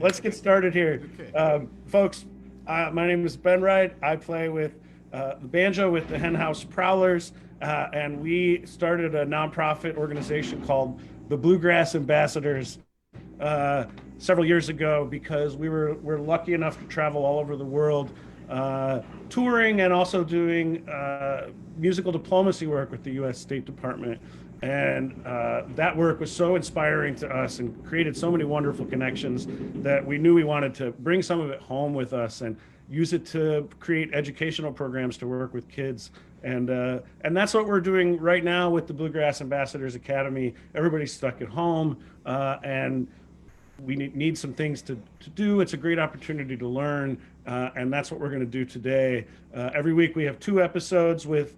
let's get started here. Okay. Folks, my name is Ben Wright. I play with the banjo with the Henhouse Prowlers, and we started a nonprofit organization called the Bluegrass Ambassadors uh, several years ago because we're lucky enough to travel all over the world, touring and also doing musical diplomacy work with the U.S. State Department. And that work was so inspiring to us and created so many wonderful connections that we knew we wanted to bring some of it home with us and use it to create educational programs to work with kids. And that's what we're doing right now with the Bluegrass Ambassadors Academy. Everybody's stuck at home, and we need some things to do. It's a great opportunity to learn, and that's what we're going to do today. Every week we have two episodes with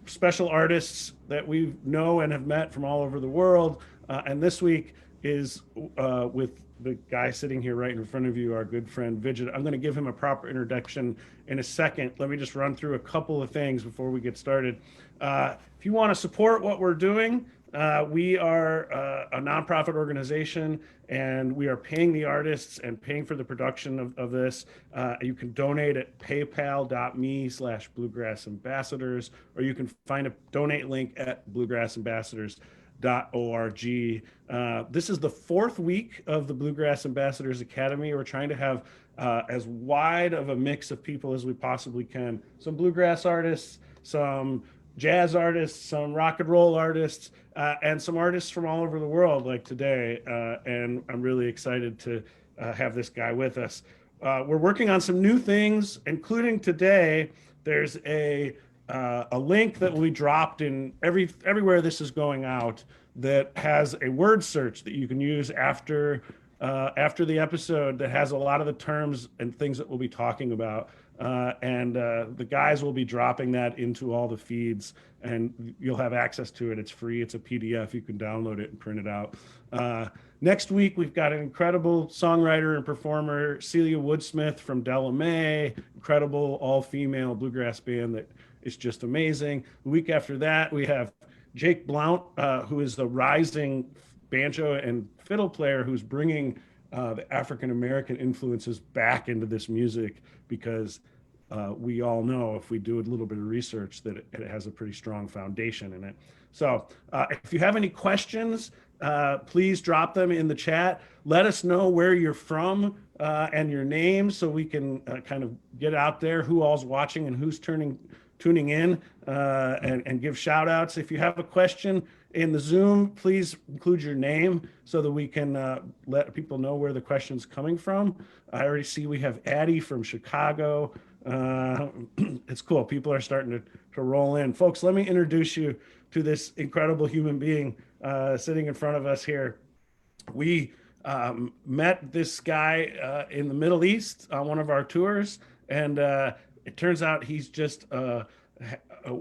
special artists that we know and have met from all over the world. And this week is with the guy sitting here right in front of you, our good friend Vijit. I'm going to give him a proper introduction in a second. Let me just run through a couple of things before we get started. If you want to support what we're doing, we are a nonprofit organization, and we are paying the artists and paying for the production of this. You can donate at paypal.me/bluegrass ambassadors, or you can find a donate link at bluegrassambassadors.org. This is the fourth week of the Bluegrass Ambassadors Academy. We're trying to have as wide of a mix of people as we possibly can. Some bluegrass artists, some jazz artists, some rock and roll artists, and some artists from all over the world like today. And I'm really excited to have this guy with us. We're working on some new things, including today. There's a link that we dropped in everywhere this is going out that has a word search that you can use after the episode that has a lot of the terms and things that we'll be talking about. And the guys will be dropping that into all the feeds, and you'll have access to it. It's free. It's a PDF. You can download it and print it out. Next week, we've got an incredible songwriter and performer, Celia Woodsmith from Della May, incredible all-female bluegrass band that is just amazing. The week after that, we have Jake Blount, who is the rising banjo and fiddle player who's bringing the African-American influences back into this music, because we all know, if we do a little bit of research, that it has a pretty strong foundation in it. So if you have any questions, please drop them in the chat. Let us know where you're from and your name, so we can kind of get out there who all's watching and who's tuning in, and give shout outs. If you have a question in the Zoom, please include your name so that we can let people know where the question's coming from. I already see we have Addie from Chicago. It's cool. People are starting to roll in. Folks, let me introduce you to this incredible human being sitting in front of us here. We met this guy in the Middle East on one of our tours, and it turns out he's just a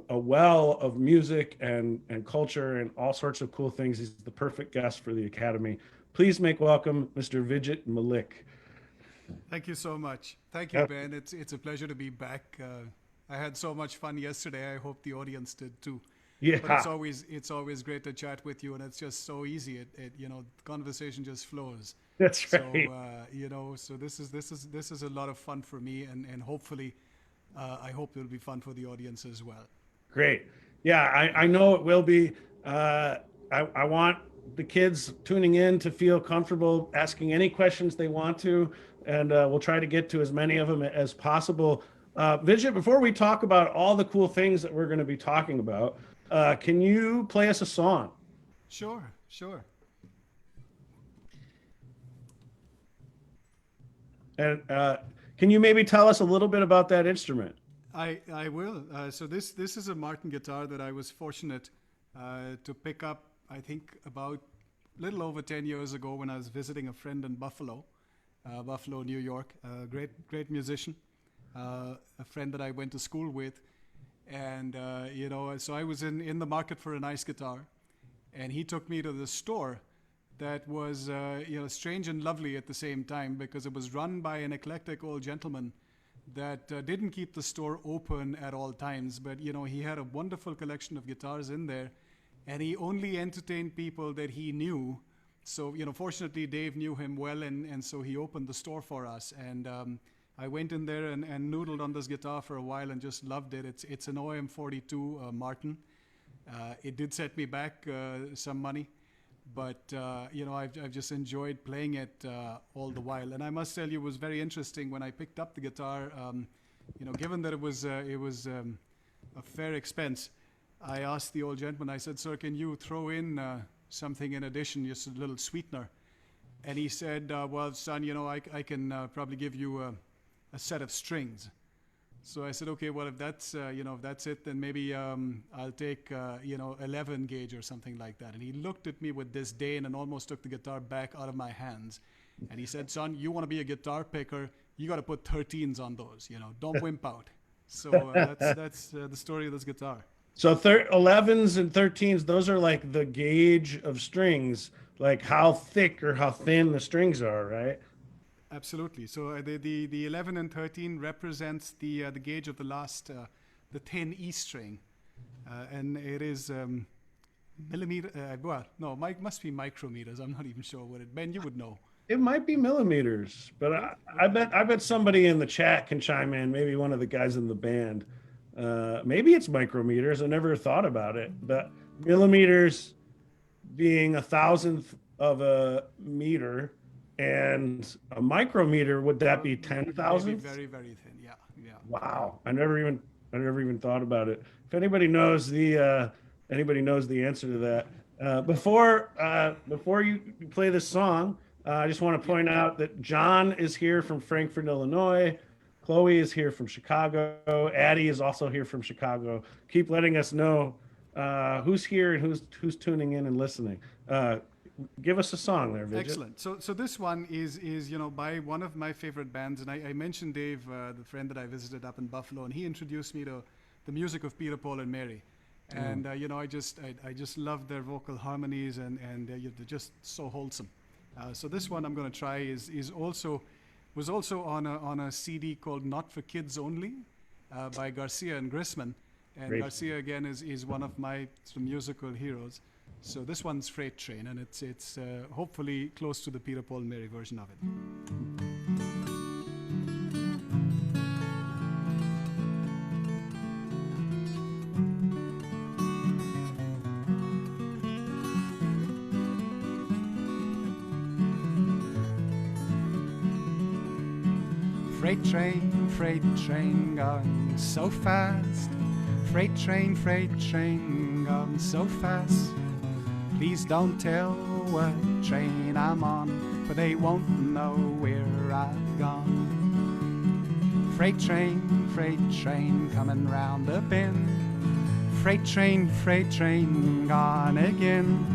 well of music and culture and all sorts of cool things. He's the perfect guest for the Academy. Please make welcome Mr. Vijit Malik. Thank you so much. Thank you, Yep. Ben. It's a pleasure to be back. I had so much fun yesterday. I hope the audience did too. But Yeah, it's always great to chat with you, and it's just so easy. Conversation just flows. that's So right. so this is a lot of fun for me, and hopefully, I hope it'll be fun for the audience as well. Great. Yeah, I know it will be. I want the kids tuning in to feel comfortable asking any questions they want to, and we'll try to get to as many of them as possible. Vijay, before we talk about all the cool things that we're going to be talking about, can you play us a song? Sure, sure. And can you maybe tell us a little bit about that instrument? I will. So this is a Martin guitar that I was fortunate to pick up. I think about a little over 10 years ago when I was visiting a friend in Buffalo, New York. Great musician, a friend that I went to school with, and so I was in the market for a nice guitar, and he took me to the store that was strange and lovely at the same time, because it was run by an eclectic old gentleman that didn't keep the store open at all times, but he had a wonderful collection of guitars in there, and he only entertained people that he knew So, fortunately, Dave knew him well, and so he opened the store for us. And I went in there and noodled on this guitar for a while and just loved it. It's an OM42 Martin. It did set me back some money, but I've just enjoyed playing it all the while. And I must tell you, it was very interesting when I picked up the guitar. Given that it was a fair expense, I asked the old gentleman. I said, "Sir, can you throw in something in addition, just a little sweetener?" And he said, "Well, son, I can probably give you a set of strings." So I said, "Okay, well, if that's if that's it, then maybe I'll take 11 gauge or something like that." And he looked at me with disdain and almost took the guitar back out of my hands. And he said, "Son, you want to be a guitar picker? You got to put 13s on those. Don't wimp out." So that's the story of this guitar. So 11s and 13s, those are like the gauge of strings, like how thick or how thin the strings are, right? Absolutely. So the 11 and 13 represents the gauge of the last, the thin E string, and it is millimeter. Must be micrometers. I'm not even sure what it. Ben, you would know. It might be millimeters, but I bet somebody in the chat can chime in. Maybe one of the guys in the band. Maybe it's micrometers. I never thought about it, but millimeters being 1,000th of a meter, and a micrometer, would that be 10,000? Very, very thin. Yeah, yeah. Wow, I never even thought about it. If anybody knows the answer to that, before you play this song, I just want to point out that John is here from Frankfort, Illinois. Chloe is here from Chicago. Addie is also here from Chicago. Keep letting us know who's here and who's tuning in and listening. Give us a song there, Vijit. Excellent. So this one is by one of my favorite bands, and I mentioned Dave, the friend that I visited up in Buffalo, and he introduced me to the music of Peter, Paul, and Mary. And I just love their vocal harmonies, and they're just so wholesome. So this one I'm going to try was also on a CD called Not for Kids Only by Garcia and Grisman. And Great. Garcia, again, is one of my sort of musical heroes. So this one's Freight Train, and it's hopefully close to the Peter, Paul, and Mary version of it. Freight train going so fast. Freight train going so fast. Please don't tell what train I'm on, for they won't know where I've gone. Freight train coming round the bend. Freight train gone again.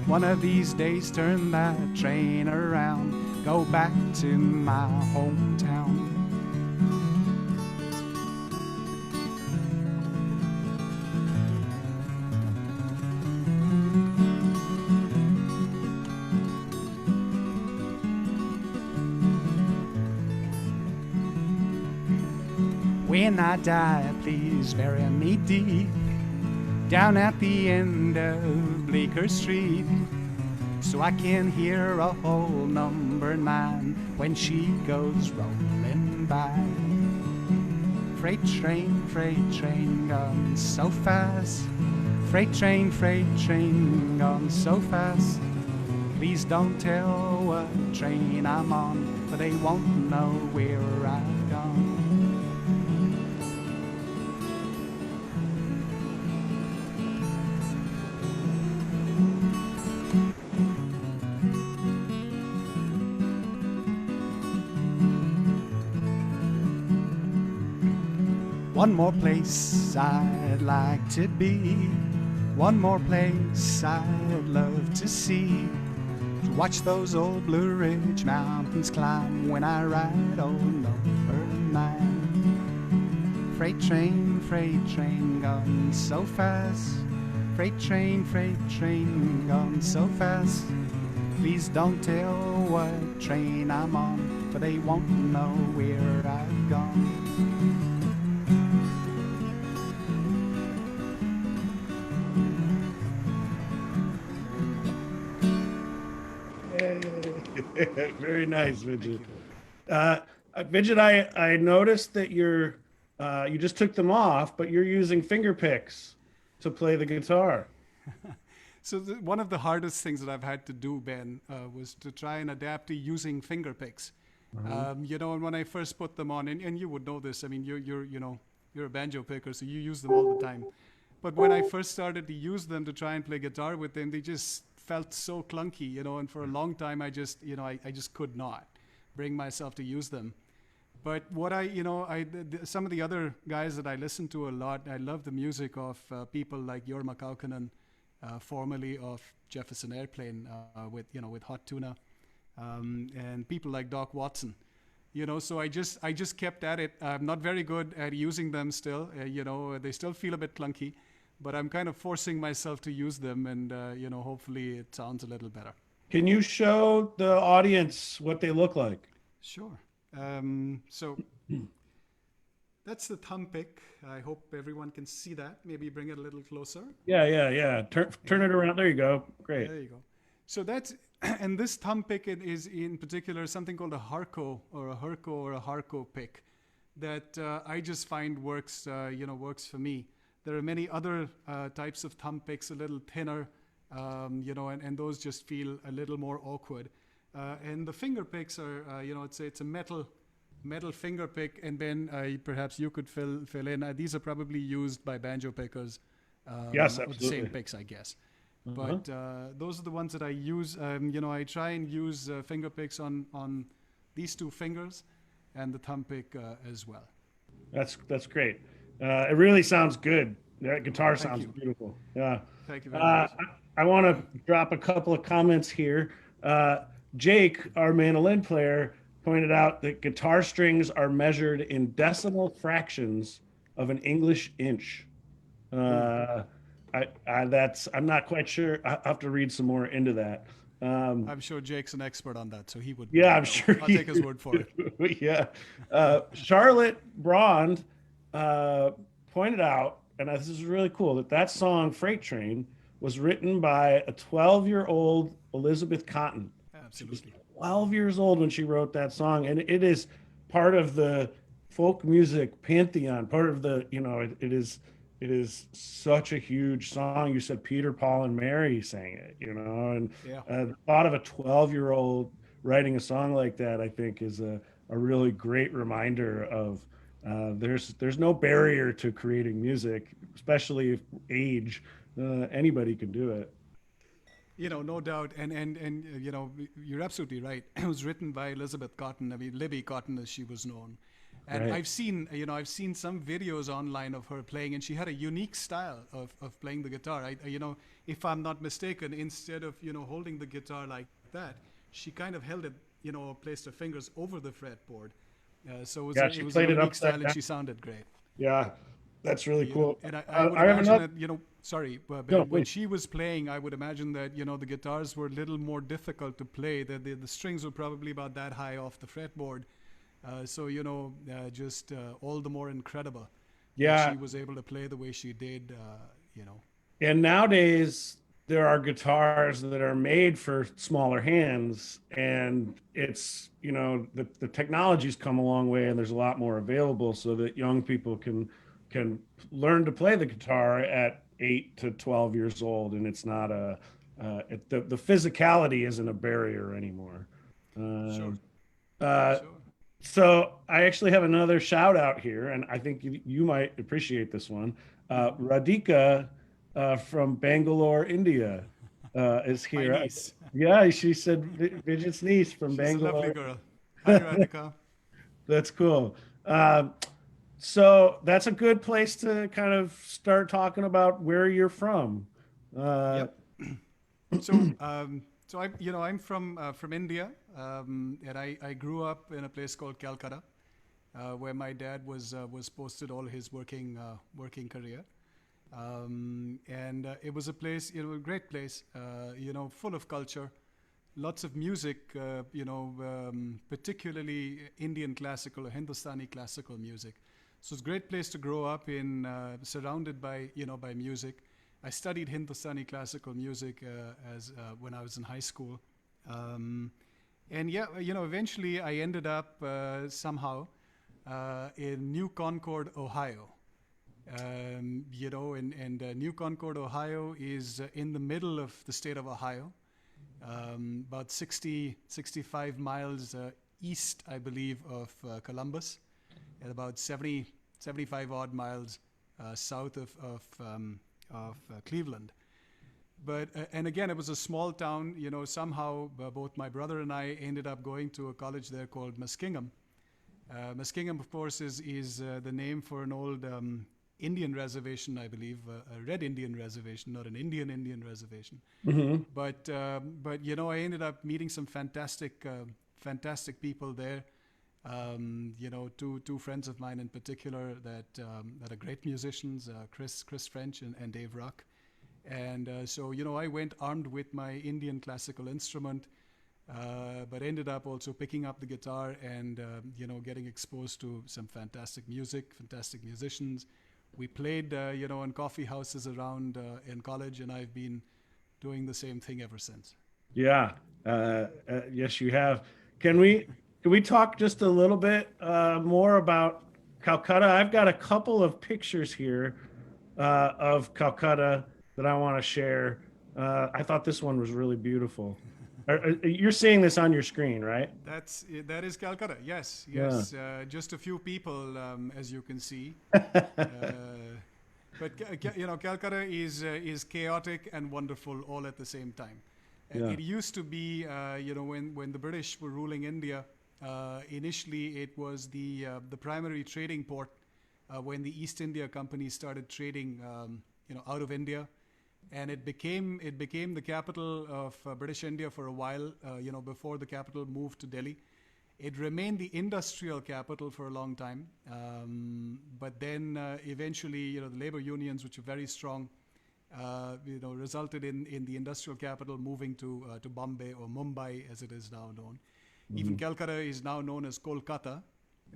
One of these days turn that train around, go back to my hometown. When I die, please bury me deep down at the end of Bleecker Street, so I can hear a whole number 9 when she goes rolling by. Freight train going so fast. Freight train going so fast. Please don't tell what train I'm on, for they won't know where I've gone. One more place I'd like to be, one more place I'd love to see, to watch those old Blue Ridge Mountains climb when I ride on number 9. Freight train going so fast. Freight train going so fast. Please don't tell what train I'm on, for they won't know where I've gone. Very nice, Thank Vijit. you. Uh, Vijit, I noticed that you just took them off, but you're using finger picks to play the guitar. So one of the hardest things that I've had to do, Ben, was to try and adapt to using finger picks. Uh-huh. And when I first put them on, and you would know this. I mean, you're a banjo picker, so you use them all the time. But when I first started to use them to try and play guitar with them, they just felt so clunky, And for a long time, I just could not bring myself to use them. But what some of the other guys that I listen to a lot, I love the music of people like Jorma Kaukonen, formerly of Jefferson Airplane, with Hot Tuna, and people like Doc Watson. So I just kept at it. I'm not very good at using them still. They still feel a bit clunky, but I'm kind of forcing myself to use them, and hopefully it sounds a little better. Can you show the audience what they look like? Sure. So that's the thumb pick. I hope everyone can see that. Maybe bring it a little closer. Yeah, yeah, yeah. Turn it around. There you go. Great. There you go. So that's and this thumb pick is in particular something called a Harco or a Herco or a Harco pick that I just find works for me. There are many other types of thumb picks, a little thinner, and those just feel a little more awkward. And the finger picks are, it's a metal finger pick, and then perhaps you could fill in. These are probably used by banjo pickers. Yes, With the same absolutely. picks, I guess. Uh-huh. But those are the ones that I use. I try and use finger picks on these two fingers and the thumb pick as well. That's great. It really sounds good. That guitar Thank sounds you. beautiful. Yeah. Thank you very much. I want to drop a couple of comments here. Jake, our mandolin player, pointed out that guitar strings are measured in decimal fractions of an English inch. Uh, I'm not quite sure. I have to read some more into that. I'm sure Jake's an expert on that, so he Yeah, would I'm know. sure. I'll take his word for it. Yeah. Charlotte Brond uh, pointed out, and this is really cool, that song "Freight Train" was written by a 12-year-old Elizabeth Cotton. She was Absolutely. 12 years old when she wrote that song, and it is part of the folk music pantheon. Part of it is such a huge song. You said Peter, Paul, and Mary sang it, and Yeah. the thought of a 12-year-old writing a song like that, I think, is a really great reminder of there's no barrier to creating music, especially if age. Anybody can do it. No doubt, and you're absolutely right. It was written by Elizabeth Cotton. I mean, Libby Cotton, as she was known. And Right. I've seen some videos online of her playing, and she had a unique style of playing the guitar. If I'm not mistaken, instead of holding the guitar like that, she kind of held it, placed her fingers over the fretboard. So Yeah, she it was a played it unique upside style, and down. she sounded great. Yeah, that's really cool. And I would I have imagine another. that, sorry, No, Ben, when please. she was playing, I would imagine that, the guitars were a little more difficult to play. The strings were probably about that high off the fretboard. So, just all the more incredible that Yeah, she was able to play the way she did, you know. and nowadays there are guitars that are made for smaller hands, and the technology's come a long way, and there's a lot more available, so that young people can learn to play the guitar at 8 to 12 years old, and it's not the physicality isn't a barrier anymore. Sure, Uh, sure. So I actually have another shout out here, and I think you might appreciate this one. Radhika from Bangalore, India, is My here. niece. Yeah, she said Vijit's niece from She's a lovely Bangalore. girl. Hi, Radhika. That's cool. So that's a good place to kind of start talking about where you're from. Uh, Yep. I'm from India, and I grew up in a place called Calcutta, where my dad was posted all his working career, and it was a place, a great place, full of culture, lots of music, particularly Indian classical or Hindustani classical music. So it's a great place to grow up in, surrounded by music. I studied Hindustani classical music as when I was in high school, And yeah, eventually I ended up somehow in New Concord, Ohio. And New Concord, Ohio is in the middle of the state of Ohio, about 65 miles east, I believe, of Columbus, and about 75 odd miles south of Cleveland. But and again, it was a small town. Somehow both my brother and I ended up going to a college there called Muskingum. Muskingum, of course, is the name for an old Indian reservation, I believe, a red Indian reservation, not an Indian reservation. Hmm. But I ended up meeting some fantastic people there. Two friends of mine in particular that are great musicians, Chris French and Dave Ruck. And so I went armed with my Indian classical instrument, but ended up also picking up the guitar and getting exposed to some fantastic music, fantastic musicians. We played in coffee houses around in college, and I've been doing the same thing ever since. Yeah. Yes, you have. Can we talk just a little bit more about Calcutta? I've got a couple of pictures here of Calcutta that I want to share. I thought this one was really beautiful. You're seeing this on your screen, right? That is Calcutta. Yes, Yeah. yes. Just a few people, as you can see. But Calcutta is chaotic and wonderful all at the same time. Yeah. It used to be, when the British were ruling India. Initially, it was the primary trading port when the East India Company started trading, out of India, and it became the capital of British India for a while. Before the capital moved to Delhi. It remained the industrial capital for a long time, but then eventually, the labor unions, which are very strong, resulted in the industrial capital moving to Bombay, or Mumbai as it is now known. Even Calcutta is now known as Kolkata,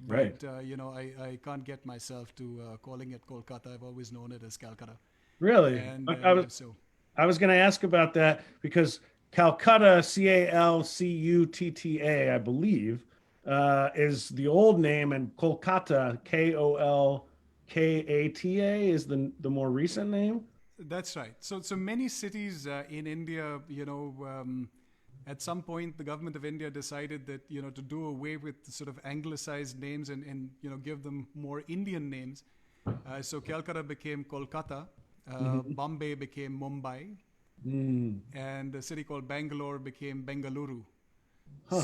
Right. but I can't get myself to calling it Kolkata. I've always known it as Calcutta, Really? and I was going to ask about that because Calcutta, Calcutta, I believe, is the old name, and Kolkata, Kolkata, is the more recent name. That's right. So many cities in India, at some point, the government of India decided that to do away with the sort of anglicized names and give them more Indian names. So Calcutta became Kolkata, Hmm. Bombay became Mumbai, Mm. and a city called Bangalore became Bengaluru. Huh.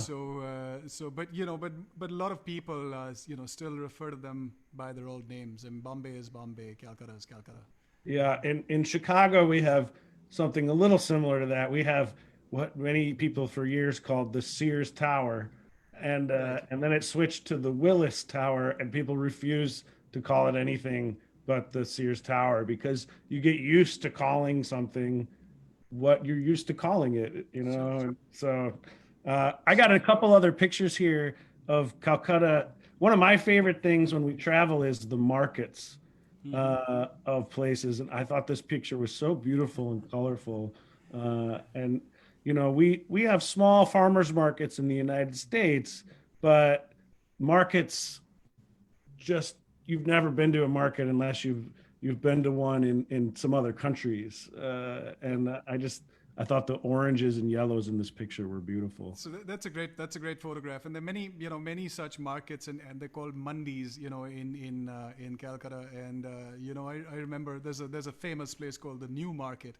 But a lot of people still refer to them by their old names. And Bombay is Bombay, Calcutta is Calcutta. Yeah, in Chicago we have something a little similar to that. We have what many people for years called the Sears Tower, Right. and then it switched to the Willis Tower, and people refuse to call it anything but the Sears Tower because you get used to calling something what you're used to calling it, you Sure. know. And so I got a couple other pictures here of Calcutta. One of my favorite things when we travel is the markets Hmm. of places, and I thought this picture was so beautiful and colorful. And we have small farmers markets in the United States, but markets just you've never been to a market unless you've been to one in some other countries. And I thought the oranges and yellows in this picture were beautiful. So that's a great photograph, and there are many such markets, and they're called mandis, in Calcutta. And I remember there's a famous place called the New Market,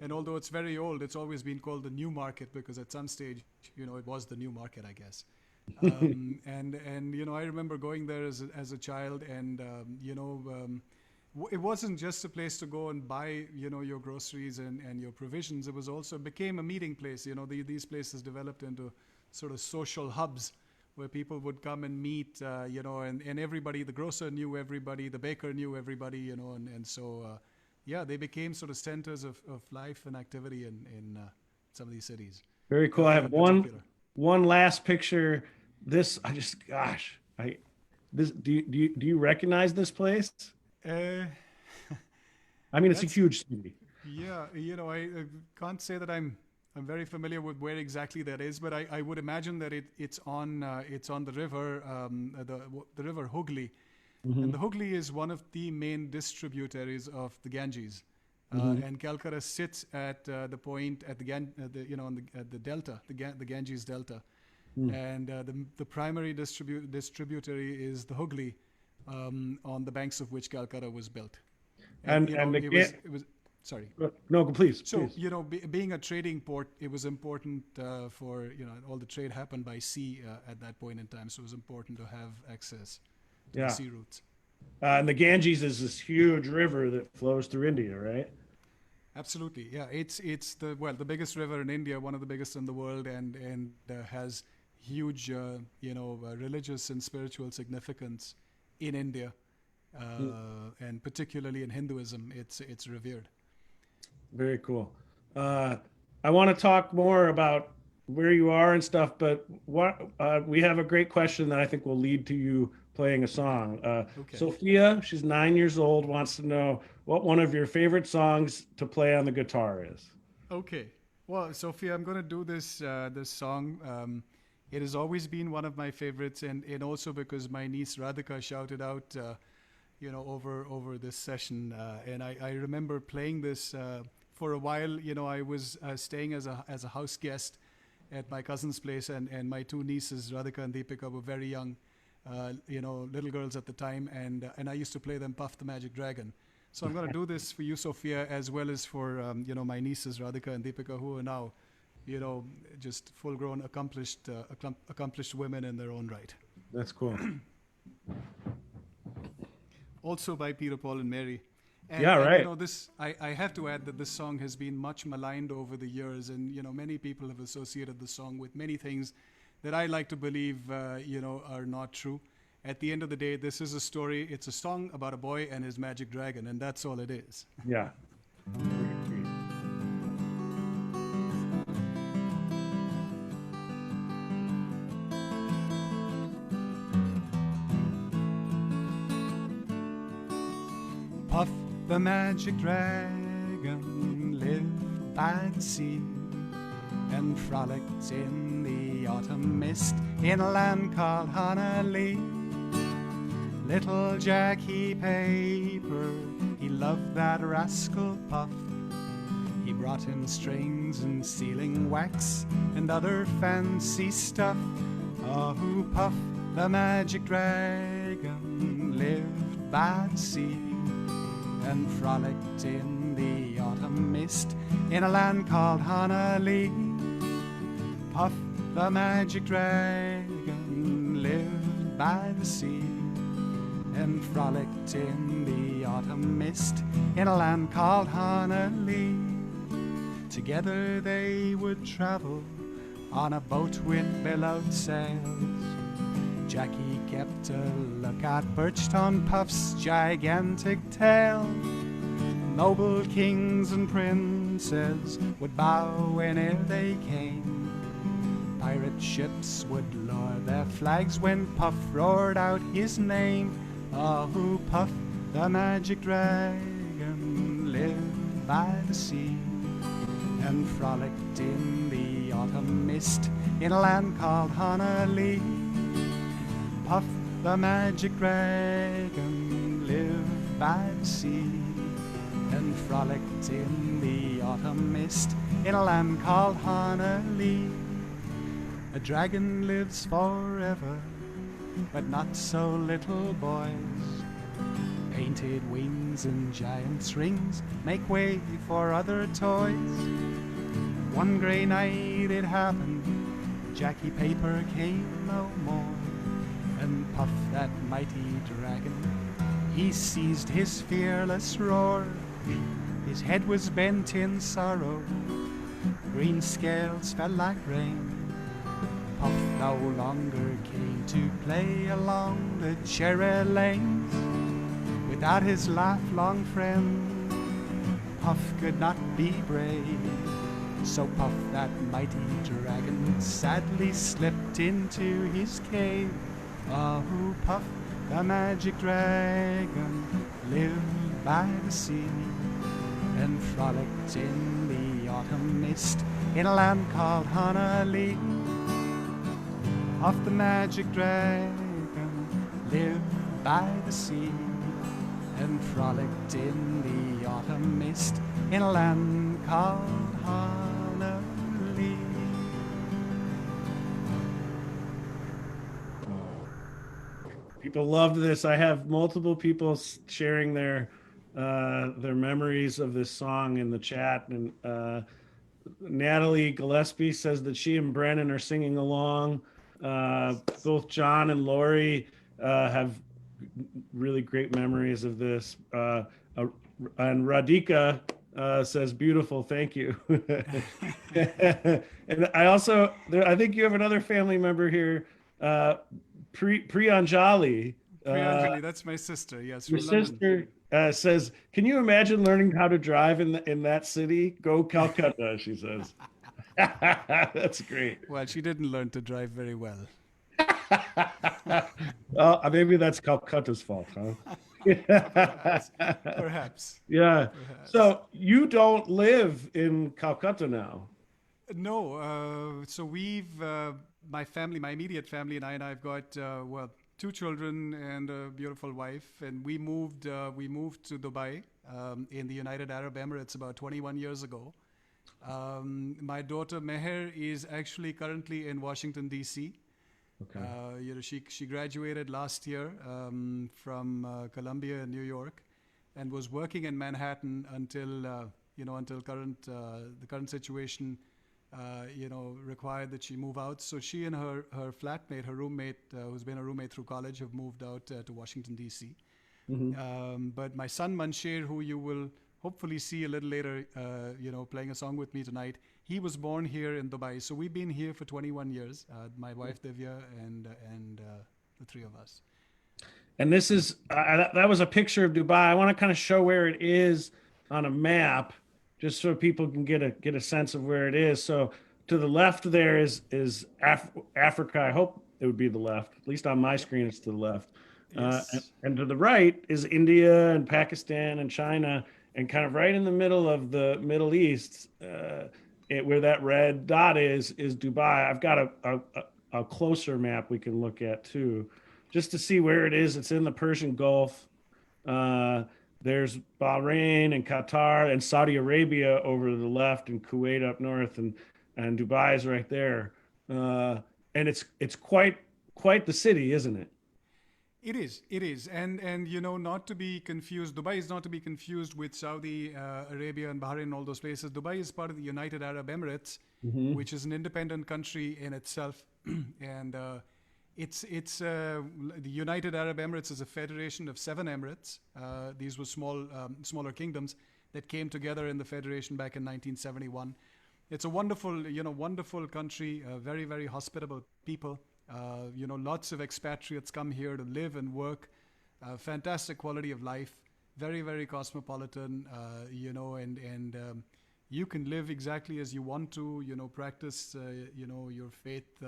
and although it's very old, it's always been called the New Market because at some stage, it was the New Market, I guess. And I remember going there as a child, and it wasn't just a place to go and buy your groceries and your provisions. It was also became a meeting place. These places developed into sort of social hubs where people would come and meet. And everybody, the grocer knew everybody, the baker knew everybody. And so yeah, they became sort of centers of life and activity in some of these cities, Very cool. I Calcutta have in one particular. one last picture. This I just gosh, I this do you recognize this place? Uh, I mean, it's a that's huge city. Yeah, I can't say that I'm I'm very familiar with where exactly that is, but I would imagine that it's on the river, the river Hooghly, Hmm. and the Hooghly is one of the main distributaries of the Ganges. Hmm. And Calcutta sits at the point at at the delta, the Ganges delta, and the primary distributary is the Hooghly, on the banks of which Calcutta was built. And And it was sorry. no, please, So, please. being a trading port, it was important for, all the trade happened by sea at that point in time. So it was important to have access to the Yeah. sea routes. And the Ganges is this huge river that flows through India, right? Absolutely. Yeah. It's the biggest river in India, one of the biggest in the world, and has huge, religious and spiritual significance in India, and particularly in Hinduism. It's revered. Very cool. I want to talk more about where you are and stuff, but we have a great question that I think will lead to you playing a song. Okay. Sophia, she's 9 years old, wants to know what one of your favorite songs to play on the guitar is. Okay. Well, Sophia, I'm going to do this song. It has always been one of my favorites, and also because my niece Radhika shouted out, over this session, and I remember playing this for a while. I was staying as a house guest at my cousin's place, and my two nieces Radhika and Deepika were very young, little girls at the time, and I used to play them Puff the Magic Dragon. So I'm going to do this for you, Sophia, as well as for my nieces Radhika and Deepika, who are now, just full-grown, accomplished women in their own right. That's cool. Also by Peter, Paul, and Mary. Yeah, right. I have to add that this song has been much maligned over the years, and many people have associated the song with many things that I like to believe are not true. At the end of the day, this is a story. It's a song about a boy and his magic dragon, and that's all it is. Yeah. Puff the magic dragon lived by the sea and frolicked in the autumn mist in a land called Honolulu. Little Jackie Paper, he loved that rascal Puff. He brought him strings and sealing wax and other fancy stuff. Oh, Puff the magic dragon lived by the sea and frolicked in the autumn mist in a land called Honolulu. Puff the magic dragon lived by the sea and frolicked in the autumn mist in a land called Honolulu. Together they would travel on a boat with billowed sails. Jackie kept a lookout perched on Puff's gigantic tail. Noble kings and princes would bow whene'er they came. Pirate ships would lower their flags when Puff roared out his name. Oh, Puff the magic dragon lived by the sea and frolicked in the autumn mist in a land called Honolulu. Puff the magic dragon lived by the sea and frolicked in the autumn mist in a land called Honolulu. A dragon lives forever, but not so little boys. Painted wings and giant's rings make way for other toys. One grey night it happened, Jackie Paper came no more, and Puff that mighty dragon, he seized his fearless roar. His head was bent in sorrow, green scales fell like rain. Puff no longer came to play along the cherry lanes. Without his lifelong friend, Puff could not be brave. So Puff, that mighty dragon, sadly slipped into his cave. Oh, Puff, the magic dragon, lived by the sea and frolicked in the autumn mist in a land called Honolulu. Off the magic dragon lived by the sea and frolicked in the autumn mist in a land called Honolulu. People loved this. I have multiple people sharing their memories of this song in the chat, and Natalie Gillespie says that she and Brennan are singing along. Both John and Lori have really great memories of this. Uh, and Radhika says, "Beautiful, thank you." And I also, I think you have another family member here, Priyanjali. Priyanjali, that's my sister, yes, Your from London. sister says, "Can you imagine learning how to drive in that city? Go Calcutta," she says. That's great. Well, she didn't learn to drive very well. Well, maybe that's Calcutta's fault, huh? Perhaps. Perhaps. Yeah. Perhaps. So you don't live in Calcutta now. No, so my family, my immediate family, and I've got well, two children and a beautiful wife, and we moved to Dubai in the United Arab Emirates about 21 years ago. My daughter Meher is actually currently in Washington D.C. Okay. She graduated last year from Columbia in New York, and was working in Manhattan until until the current situation required that she move out. So she and her flatmate, her roommate, who's been a roommate through college, have moved out to Washington D.C. But my son Mansher, who you will hopefully see a little later, playing a song with me tonight, he was born here in Dubai. So we've been here for 21 years. My wife Divya and the three of us. And this is that was a picture of Dubai. I want to kind of show where it is on a map, just so people can get a sense of where it is. So to the left there is Africa. I hope it would be the left. At least on my screen, it's to the left. Yes. And to the right is India and Pakistan and China, and kind of right in the middle of the Middle East, where that red dot is Dubai. I've got a closer map we can look at too, just to see where it is. It's in the Persian Gulf. There's Bahrain and Qatar and Saudi Arabia over to the left, and Kuwait up north, and Dubai is right there. And it's quite the city, isn't it? It is, and not to be confused. Dubai is not to be confused with Saudi Arabia and Bahrain and all those places. Dubai is part of the United Arab Emirates, which is an independent country in itself, and it's the United Arab Emirates is a federation of 7 emirates. These were smaller kingdoms that came together in the federation back in 1971. It's a wonderful country, very, very hospitable people. Lots of expatriates come here to live and work. Fantastic quality of life, very, very cosmopolitan. And you can live exactly as you want to. Practice your faith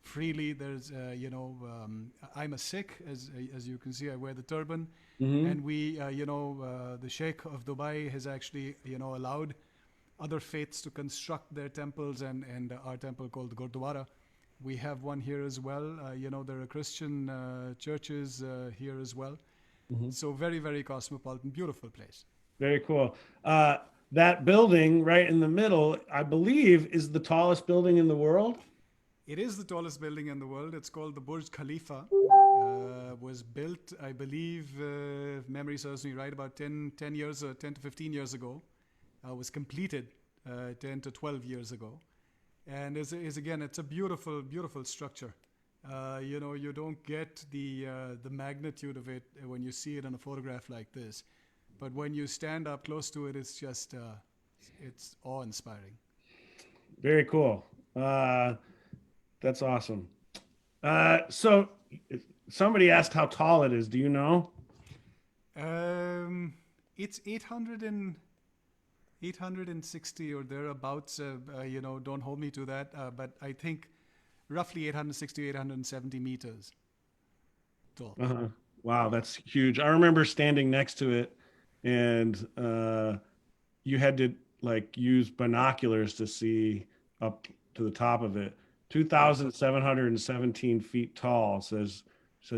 freely. There's I'm a Sikh, as you can see. I wear the turban, and we the Sheikh of Dubai has actually allowed other faiths to construct their temples, and our temple called the Gurdwara. We have one here as well. There are Christian churches here as well. So very, very cosmopolitan, beautiful place. Very cool. That building right in the middle, I believe, is the tallest building in the world. It is the tallest building in the world. It's called the Burj Khalifa. Was built, I believe, if memory serves me right, about 10 to 15 years ago. Was completed 10 to 12 years ago. And is again, it's a beautiful, beautiful structure. You don't get the magnitude of it when you see it in a photograph like this, but when you stand up close to it, it's just it's awe-inspiring. Very cool. That's awesome. So somebody asked how tall it is. Do you know? It's 860 or thereabouts. Don't hold me to that, but I think roughly 860, 870 meters tall. Wow, that's huge. I remember standing next to it, and you had to like use binoculars to see up to the top of it. 2,717 feet tall, says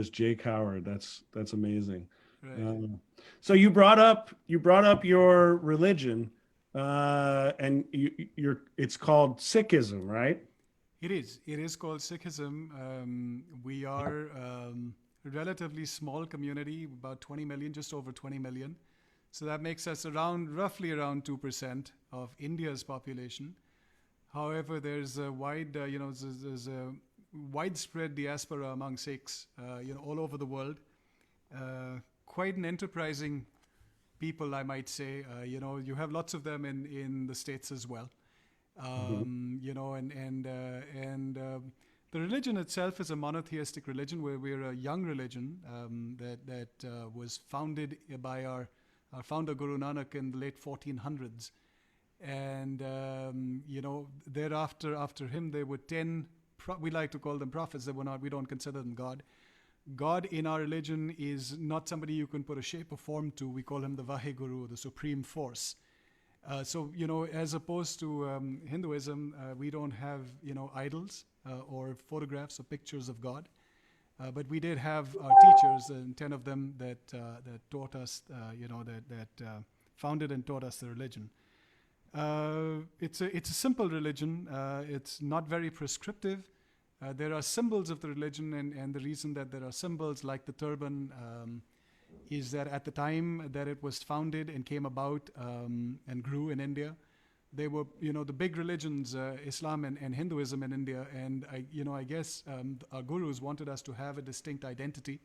Jake Howard. That's amazing. Right. Um, so you brought up your religion, and you're it's called Sikhism, right? It is. It is called Sikhism. We are a relatively small community, about 20 million, just over 20 million. So that makes us roughly around 2% of India's population. However, there's a there's a widespread diaspora among Sikhs, all over the world. Quite an enterprising people, I might say. You have lots of them in the States as well. Mhm. The religion itself is a monotheistic religion where we're a young religion that was founded by our founder Guru Nanak in the late 1400s. And thereafter, after him, there were 10. We like to call them prophets. They were not. We don't consider them God. God in our religion is not somebody you can put a shape or form to. We call him the Vaheguru, the supreme force. As opposed to Hinduism, we don't have, idols or photographs or pictures of God. But we did have our teachers, and 10 of them that taught us, that founded and taught us the religion. It's a simple religion. It's not very prescriptive. There are symbols of the religion, and the reason that there are symbols like the turban is that at the time that it was founded and came about and grew in India, they were, the big religions, Islam and Hinduism in India, and I guess our gurus wanted us to have a distinct identity.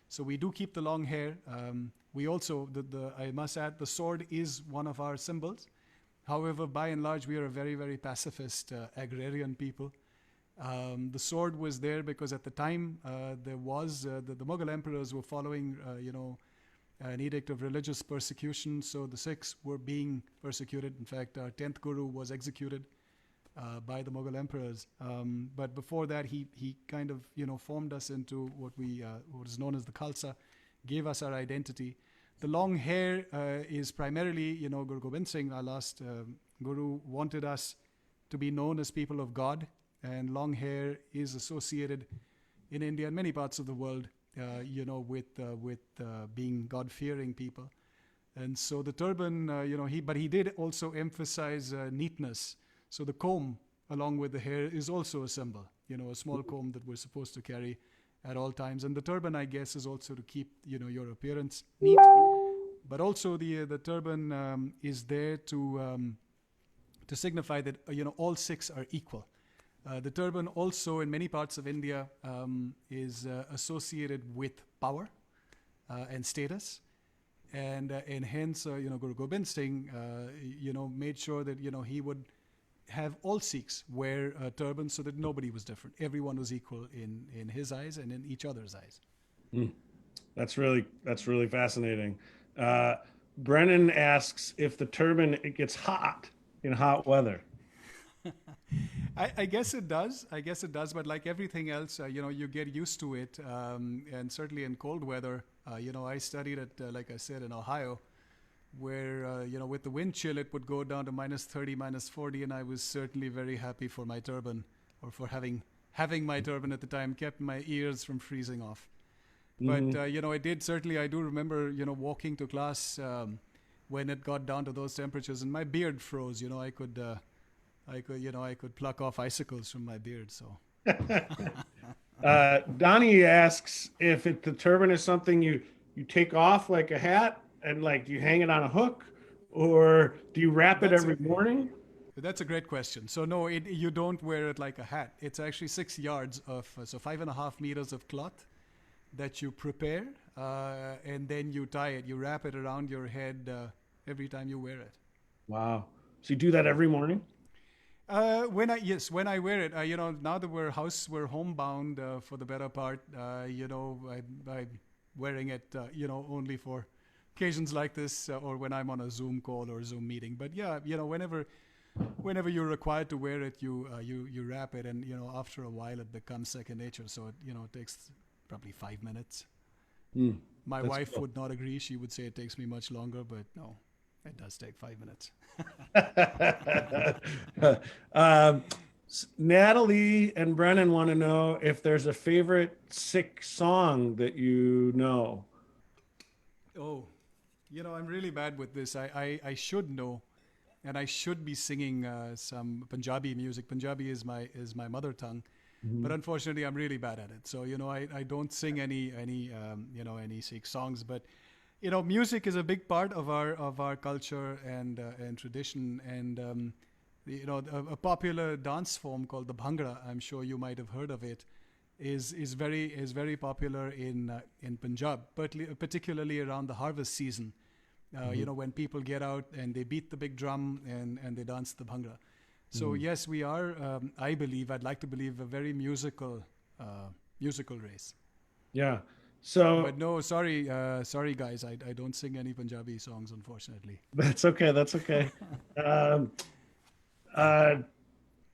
So we do keep the long hair. We also, I must add, the sword is one of our symbols. However, by and large, we are a very, very pacifist, agrarian people. The sword was there because at the time there was the Mughal emperors were following, an edict of religious persecution. So the Sikhs were being persecuted. In fact, our 10th Guru was executed by the Mughal emperors. But before that, he kind of formed us into what is known as the Khalsa, gave us our identity. The long hair is primarily, Guru Gobind Singh, our last Guru, wanted us to be known as people of God. And long hair is associated in India and many parts of the world, with being God-fearing people. And so the turban, but he did also emphasize neatness. So the comb, along with the hair, is also a symbol. A small comb that we're supposed to carry at all times. And the turban, I guess, is also to keep, your appearance neat. But also the turban is there to signify that all Sikhs are equal. The turban also in many parts of India is associated with power and status, and hence Guru Gobind Singh made sure that he would have all Sikhs wear a turban so that nobody was different. Everyone was equal in his eyes and in each other's eyes. Mm. That's really fascinating. Brennan asks if the turban it gets hot in hot weather. I guess it does. I guess it does. But like everything else, you get used to it. And certainly in cold weather, I studied at, like I said, in Ohio, where, with the wind chill, it would go down to minus 30, minus 40. And I was certainly very happy for my turban, or for having my turban at the time, kept my ears from freezing off. But, Mhm. I do remember, walking to class when it got down to those temperatures, and my beard froze. I could pluck off icicles from my beard. So Donnie asks if the turban is something you take off like a hat and like do you hang it on a hook or do you wrap it that's a every morning? that's a great question. So no, you don't wear it like a hat. It's actually 6 yards of 5.5 meters of cloth that you prepare, and then you tie it. You wrap it around your head every time you wear it. Wow. So you do that every morning? When I wear it, now that we're homebound for the better part, I'm wearing it, only for occasions like this, or when I'm on a Zoom call or a Zoom meeting. But yeah, whenever you're required to wear it, you wrap it, and after a while it becomes second nature. So it takes probably 5 minutes. Hmm. My That's wife cool. would not agree. She would say it takes me much longer, but no, It does take 5 minutes. um, Natalie and Brennan want to know if there's a favorite Sikh song that you know. Oh, I'm really bad with this. I should know, and I should be singing some Punjabi music. Punjabi is my mother tongue, but unfortunately, I'm really bad at it. So I don't sing any Sikh songs. But music is a big part of our culture and tradition. And a popular dance form called the bhangra. I'm sure you might have heard of it. Is very popular in Punjab, particularly around the harvest season. When people get out and they beat the big drum and they dance the bhangra. So yes, we are. I'd like to believe, a very musical race. Yeah. So, But no, sorry guys, I don't sing any Punjabi songs, unfortunately. that's okay. That's okay. um, uh,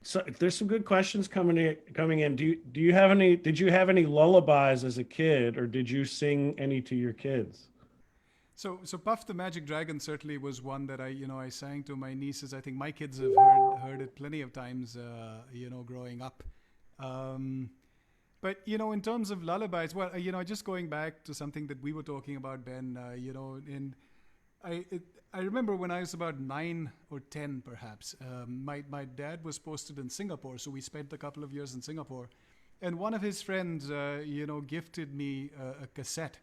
so there's some good questions coming in. Do you have any? Did you have any lullabies as a kid, or did you sing any to your kids? So Puff the Magic Dragon certainly was one that I sang to my nieces. I think my kids have heard it plenty of times, growing up. But in terms of lullabies, well, just going back to something that we were talking about, Ben, I remember when I was about 9 or 10, perhaps. My dad was posted in Singapore, so we spent a couple of years in Singapore, and one of his friends, gifted me a cassette.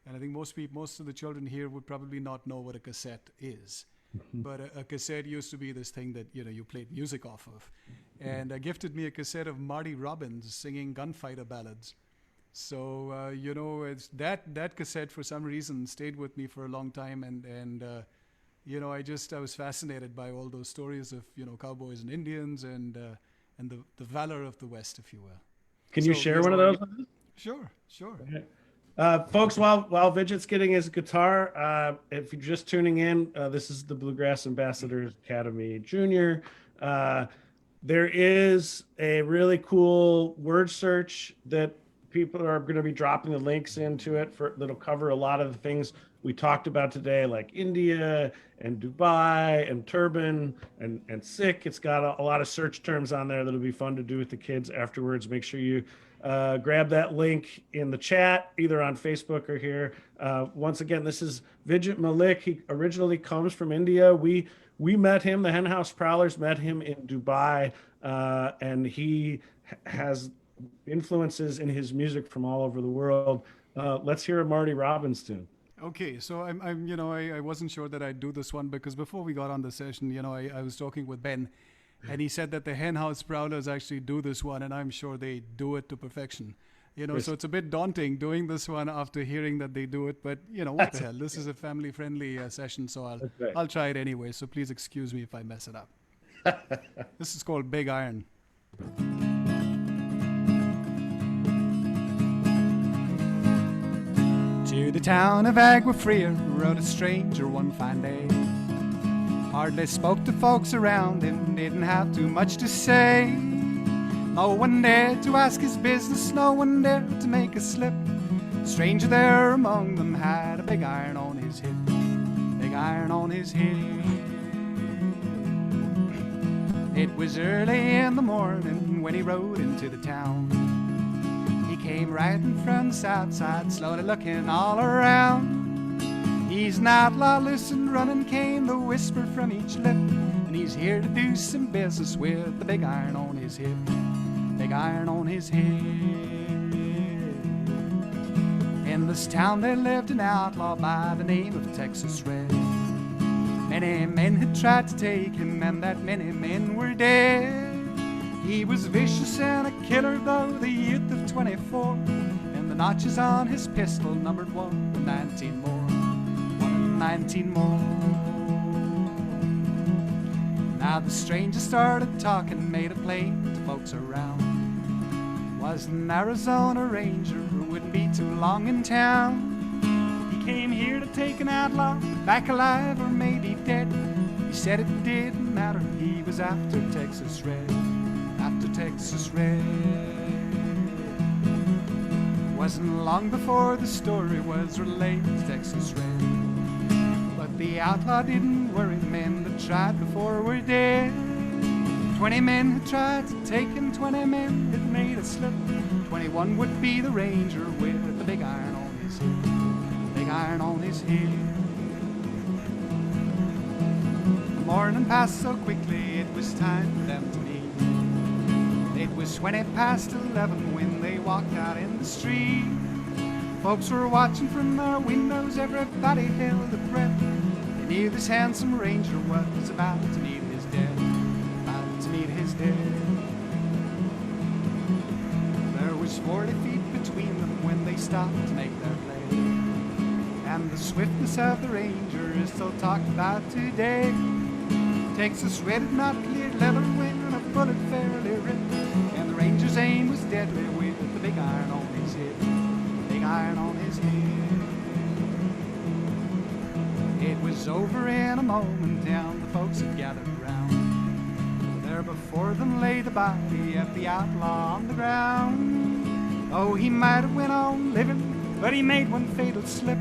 And I think most of the children here would probably not know what a cassette is. But a cassette used to be this thing that you played music off of, and gifted me a cassette of Marty Robbins singing gunfighter ballads. So it's that cassette for some reason stayed with me for a long time, and I was fascinated by all those stories of cowboys and Indians and the valor of the West, if you will. Can you share one of those? Sure. Okay. Folks, while Vijit's getting his guitar, if you're just tuning in, this is the Bluegrass Ambassadors Academy Junior. There is a really cool word search that people are going to be dropping the links into it that'll cover a lot of the things we talked about today, like India and Dubai and turban and Sikh. It's got a lot of search terms on there that'll be fun to do with the kids afterwards. Make sure you grab that link in the chat, either on Facebook or here. Once again, this is Vijit Malik. He originally comes from India. We met him, the Henhouse Prowlers met him in Dubai, and he has influences in his music from all over the world. Let's hear a Marty Robbins tune. Okay, so I wasn't sure that I'd do this one, because before we got on the session, I was talking with Ben, and he said that the Henhouse Prowlers actually do this one, and I'm sure they do it to perfection. So it's a bit daunting doing this one after hearing that they do it, but what the hell? This is a family-friendly session, so I'll try it anyway. So please excuse me if I mess it up. This is called Big Iron. To the town of Aguafria rode a stranger one fine day. Hardly spoke to folks around him, didn't have too much to say. No one dared to ask his business, no one dared to make a slip. The stranger there among them had a big iron on his hip, big iron on his hip. It was early in the morning when he rode into the town. He came riding from the south side, slowly looking all around. He's an outlaw, listen, running came the whisper from each lip, and he's here to do some business with the big iron on his hip, big iron on his hip. In this town there lived an outlaw by the name of Texas Red. Many men had tried to take him, and that many men were dead. He was vicious and a killer, though the youth of 24, and the notches on his pistol numbered 1 and 19 more, 1 and 19 more. Now the stranger started talking, made it plain to folks around. Was an Arizona Ranger who wouldn't be too long in town. He came here to take an outlaw, back alive or maybe dead. He said it didn't matter, he was after Texas Red, after Texas Red. Wasn't long before the story was relayed to Texas Red. But But the outlaw didn't worry, men that tried before were dead. 20 men had tried to take him, 20 men had made a slip. 21 would be the ranger with the big iron on his head. Big iron on his head. The morning passed so quickly, it was time for them to meet. It was 20 past 11 when they walked out in the street. Folks were watching from their windows, everybody held their breath. They knew this handsome ranger was about to meet his death. About to meet his death. There was 40 feet between them when they stopped to make their play. And the swiftness of the ranger is still talked about today. Texas red, not cleared leather when a bullet fairly ripped. And the ranger's aim was deadly with the big iron on his head. Big iron on his head. It was over in a moment, down the folks had gathered round. There before them lay the body of the outlaw on the ground. Oh, he might have went on living, but he made one fatal slip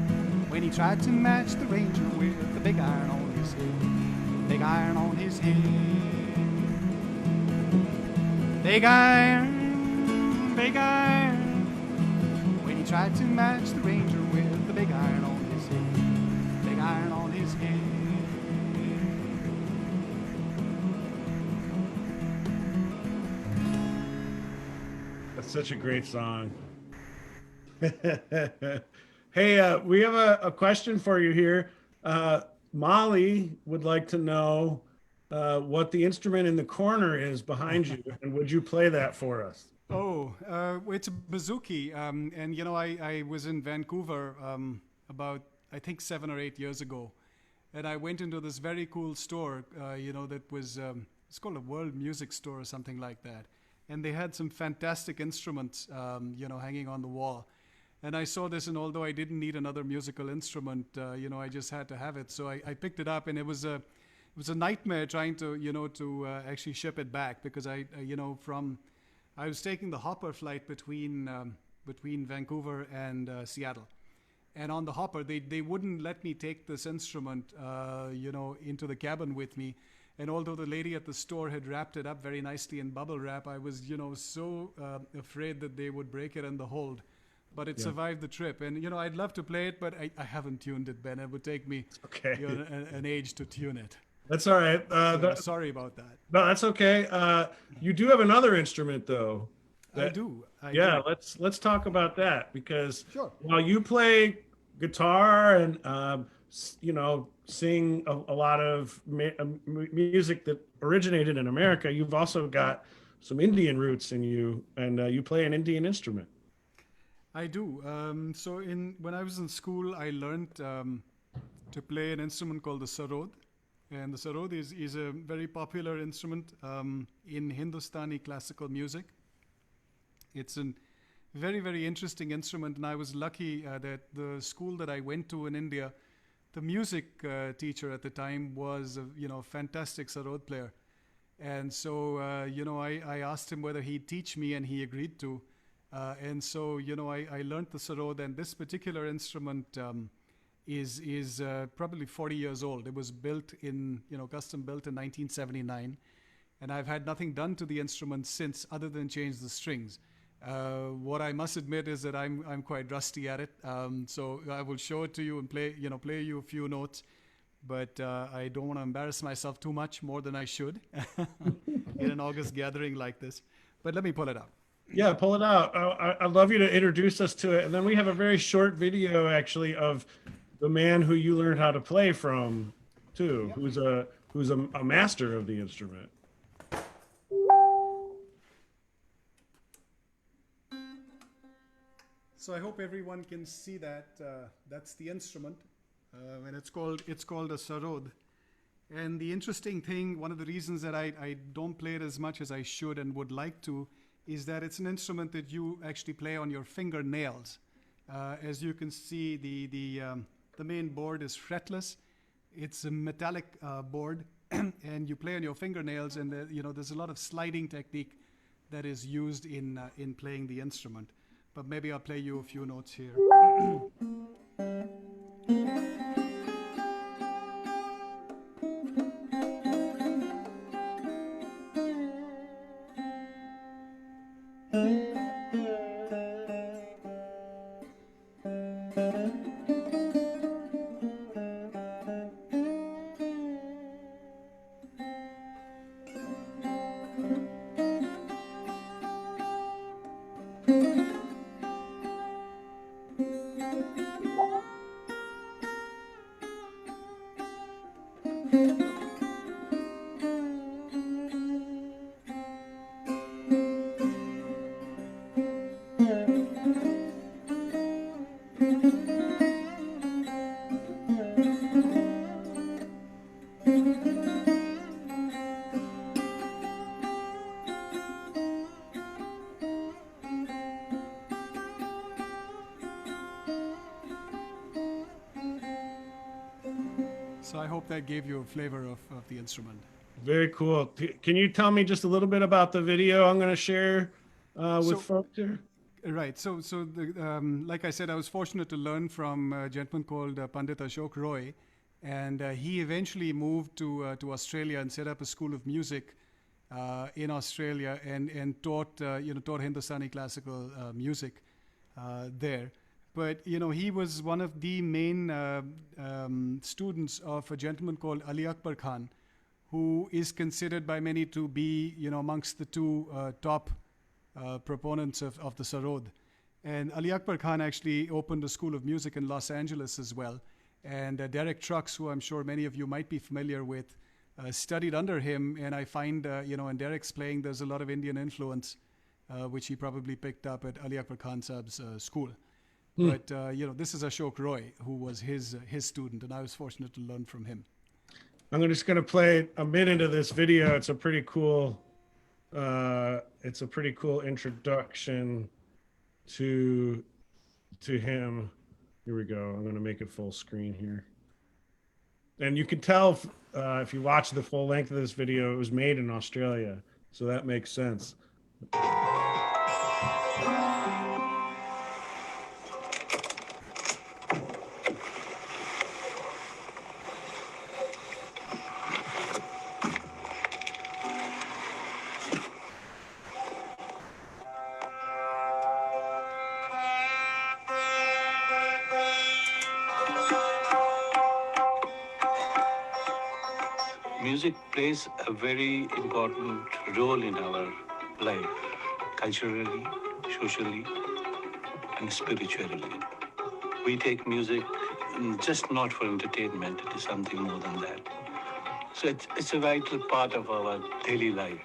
when he tried to match the ranger with the big iron on his head. Big iron on his head. Big iron, big iron. When he tried to match the ranger with the big iron on his head. Big iron on his head. That's such a great song. Hey, we have a question for you here. Molly would like to know what the instrument in the corner is behind you, and would you play that for us? Oh, it's a bouzouki. And, you know, I was in Vancouver about, I think, 7 or 8 years ago. And I went into this very cool store, you know, that was, it's called a World Music Store or something like that. And they had some fantastic instruments, you know, hanging on the wall. And I saw this, and although I didn't need another musical instrument, you know, I just had to have it. So I picked it up, and it was a nightmare trying to, you know, to actually ship it back because you know, I was taking the hopper flight between Vancouver and Seattle. And on the hopper, they wouldn't let me take this instrument, you know, into the cabin with me. And although the lady at the store had wrapped it up very nicely in bubble wrap, I was, you know, so afraid that they would break it in the hold. But it survived the trip. And, you know, I'd love to play it, but I haven't tuned it, Ben. It would take me you know, an age to tune it. That's all right. Sorry about that. No, that's okay. You do have another instrument, though. I do. Let's talk about that because Sure. while you play guitar and you know, sing a lot of music that originated in America, you've also got some Indian roots in you, and you play an Indian instrument. I do. So when I was in school, I learned to play an instrument called the sarod. And the sarod is a very popular instrument in Hindustani classical music. It's a very, very interesting instrument, and I was lucky that the school that I went to in India, the music teacher at the time was a fantastic sarod player. And so, you know, I asked him whether he'd teach me, and he agreed to. And so, you know, I learned the sarod, and this particular instrument is probably 40 years old. It was built custom built in 1979, and I've had nothing done to the instrument since, other than change the strings. What I must admit is that I'm quite rusty at it. So I will show it to you and play you a few notes, but I don't want to embarrass myself too much, more than I should, in an August gathering like this. But let me pull it up. Yeah, pull it out. I'd love you to introduce us to it, and then we have a very short video actually of the man who you learned how to play from, too, yep. who's a master of the instrument. So I hope everyone can see that. That's the instrument, and it's called a sarod. And the interesting thing, one of the reasons that I don't play it as much as I should and would like to, is that it's an instrument that you actually play on your fingernails. As you can see, the main board is fretless. It's a metallic board, and you play on your fingernails, and there's a lot of sliding technique that is used in playing the instrument. But maybe I'll play you a few notes here. So I hope that gave you a flavor of the instrument. Very cool. Can you tell me just a little bit about the video I'm going to share with So folks here? right. Like I said, I was fortunate to learn from a gentleman called Pandit Ashok Roy, and he eventually moved to Australia and set up a school of music in Australia and taught Hindustani classical music there. But he was one of the main students of a gentleman called Ali Akbar Khan, who is considered by many to be amongst the two top proponents of the Sarod. And Ali Akbar Khan actually opened a school of music in Los Angeles as well. And Derek Trucks, who I'm sure many of you might be familiar with, studied under him. And I find, in Derek's playing, there's a lot of Indian influence, which he probably picked up at Ali Akbar Khan Saab's school. But, this is Ashok Roy, who was his student, and I was fortunate to learn from him. I'm just going to play a minute of this video. It's a pretty cool introduction to him. Here we go. I'm going to make it full screen here. And you can tell if you watch the full length of this video, it was made in Australia. So that makes sense. Music plays a very important role in our life, culturally, socially, and spiritually. We take music just not for entertainment, it is something more than that. So it's a vital part of our daily life.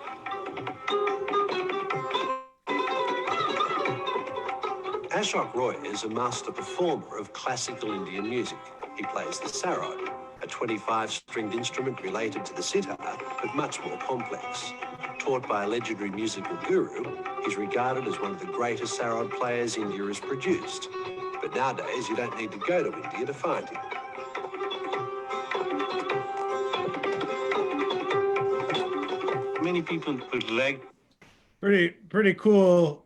Ashok Roy is a master performer of classical Indian music. He plays the sarod, a 25-stringed instrument related to the sitar, but much more complex. Taught by a legendary musical guru, he's regarded as one of the greatest sarod players India has produced. But nowadays, you don't need to go to India to find him. Many people would like. Pretty cool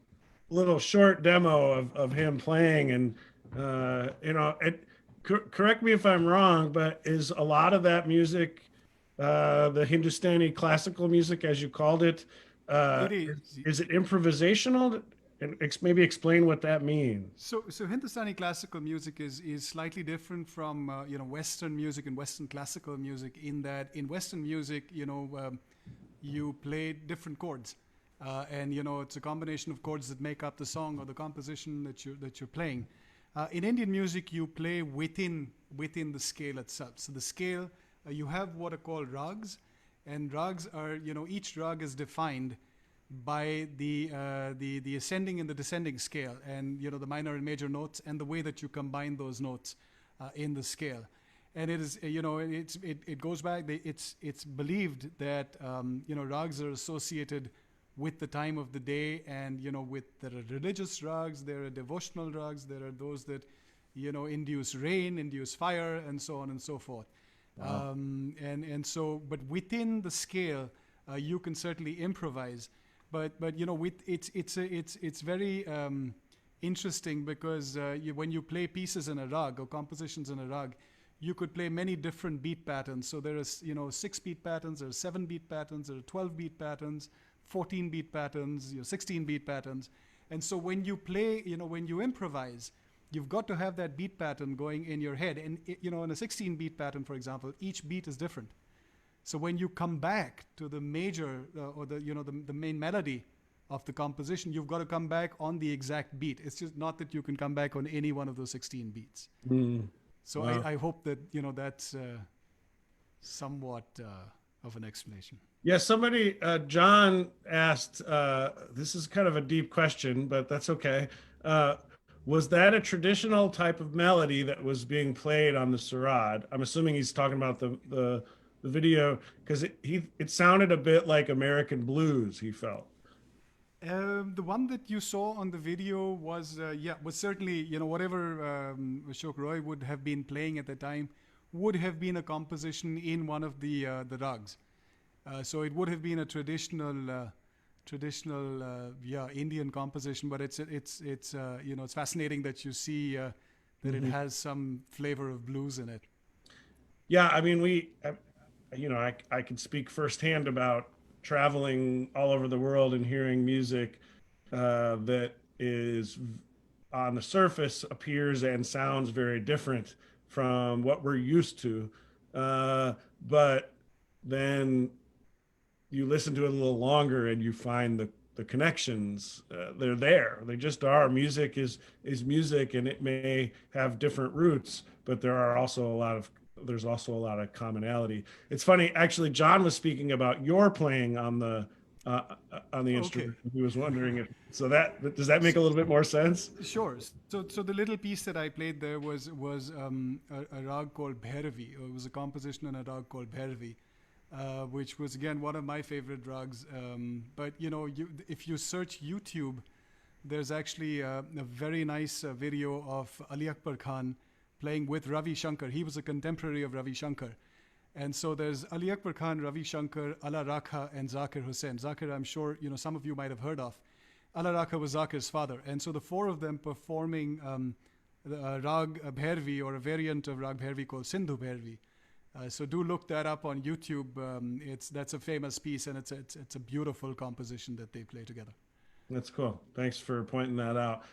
little short demo of him playing, and correct me if I'm wrong, but is a lot of that music, the Hindustani classical music, as you called it, It is. is it improvisational? And maybe explain what that means. So Hindustani classical music is slightly different from Western music and Western classical music in that in Western music, you play different chords, and it's a combination of chords that make up the song or the composition that you're playing. In Indian music, you play within the scale itself. So the scale, you have what are called rags, and rags are each rag is defined by the ascending and the descending scale, and the minor and major notes, and the way that you combine those notes in the scale. And it is it goes back. It's believed that rags are associated with the time of the day, and with there are religious rags, there are devotional rags, there are those that induce rain, induce fire, and so on and so forth. Wow. But within the scale, you can certainly improvise. But it's very interesting because when you play pieces in a rag or compositions in a rag, you could play many different beat patterns. So there is 6 beat patterns, there are 7 beat patterns, there are 12 beat patterns, 14 beat patterns, 16 beat patterns. And so when you play, when you improvise, you've got to have that beat pattern going in your head. And in a 16-beat pattern, for example, each beat is different. So when you come back to the major or the main melody of the composition, you've got to come back on the exact beat. It's just not that you can come back on any one of those 16 beats. So Wow. I hope that that's somewhat of an explanation. Yeah, somebody, John asked, this is kind of a deep question, but that's okay. Was that a traditional type of melody that was being played on the Sarod? I'm assuming he's talking about the video, because it sounded a bit like American blues, he felt. The one that you saw on the video was certainly, whatever Ashok Roy would have been playing at the time would have been a composition in one of the rags. So it would have been a traditional Indian composition, but it's fascinating that you see that it has some flavor of blues in it. Yeah, I mean, I can speak firsthand about traveling all over the world and hearing music that is on the surface appears and sounds very different from what we're used to. But then you listen to it a little longer and you find the connections. They're there. They just are. Music is music, and it may have different roots, but there's also a lot of commonality. It's funny, actually, John was speaking about your playing on the instrument. He was wondering if does that make a little bit more sense? Sure. So the little piece that I played there was a rag called Bhairavi. It was a composition in a rag called Bhairavi, which was again one of my favorite rags. But if you search YouTube, there's actually a very nice video of Ali Akbar Khan playing with Ravi Shankar. He was a contemporary of Ravi Shankar. And so there's Ali Akbar Khan, Ravi Shankar, Ala Rakha, and Zakir Hussain. Zakir, I'm sure some of you might have heard of. Ala Rakha was Zakir's father. And so the four of them performing the Rag Bhairavi, or a variant of Rag Bhairavi called Sindhu Bhairavi. So do look that up on YouTube. That's a famous piece, and it's a beautiful composition that they play together. That's cool. Thanks for pointing that out.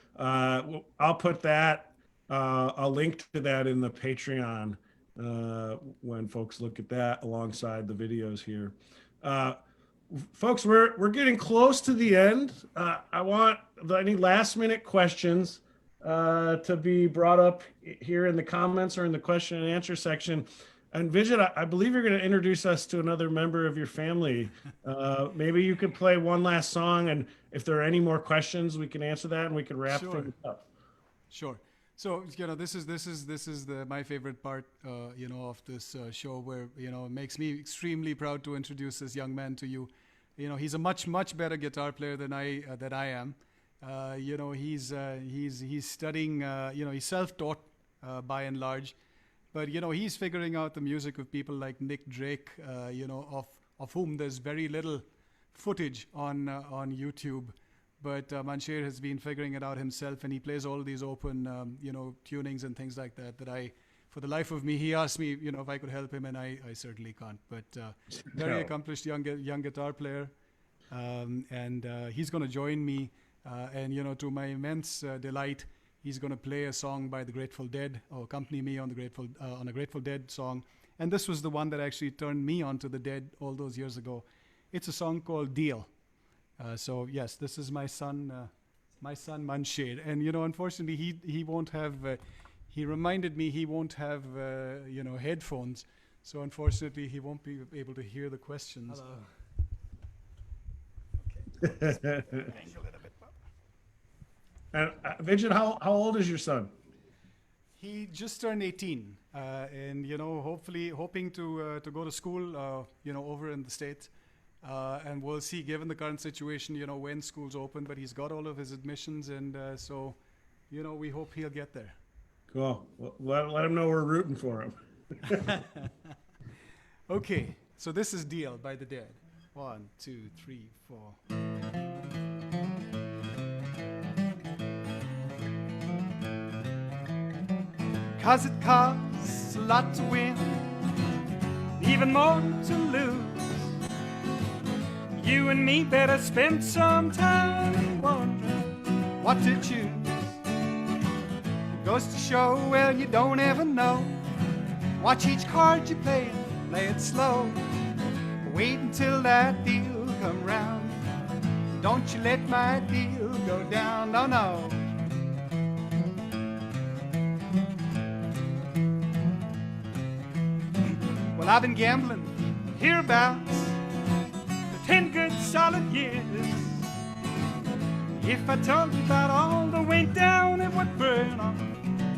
I'll put that. I'll link to that in the Patreon when folks look at that alongside the videos here. Folks, we're getting close to the end. I need last minute questions to be brought up here in the comments or in the question and answer section. And Vijit, I believe you're going to introduce us to another member of your family. Maybe you could play one last song, and if there are any more questions, we can answer that and we can wrap things up. Sure. So this is my favorite part of this show, where it makes me extremely proud to introduce this young man to you. He's a much better guitar player than I am. He's studying. He's self-taught by and large, but he's figuring out the music of people like Nick Drake. Of whom there's very little footage on YouTube. But Mansher has been figuring it out himself, and he plays all these open, tunings and things like that. That for the life of me, he asked me, if I could help him, and I certainly can't. But very accomplished young guitar player, and he's going to join me, and to my immense delight, he's going to play a song by the Grateful Dead, or accompany me on a Grateful Dead song. And this was the one that actually turned me onto the Dead all those years ago. It's a song called Deal. So yes, this is my son Mansher, and unfortunately he won't have. He reminded me he won't have headphones, so unfortunately he won't be able to hear the questions. Hello. Okay. A little bit. And Vijit, how old is your son? He just turned 18, and hopefully hoping to go to school, over in the States. And we'll see, given the current situation, when schools open, but he's got all of his admissions, and so, we hope he'll get there. Cool. Well, let him know we're rooting for him. Okay, so this is Deal by the Dead. 1, 2, 3, 4. 'Cause it costs a lot to win, even more to lose. You and me better spend some time wondering what to choose. Goes to show, well, you don't ever know. Watch each card you play and play it slow. Wait until that deal come round. Don't you let my deal go down, no, no. Well, I've been gambling hereabouts for 10 good solid years. If I told you about all that went down, it would burn on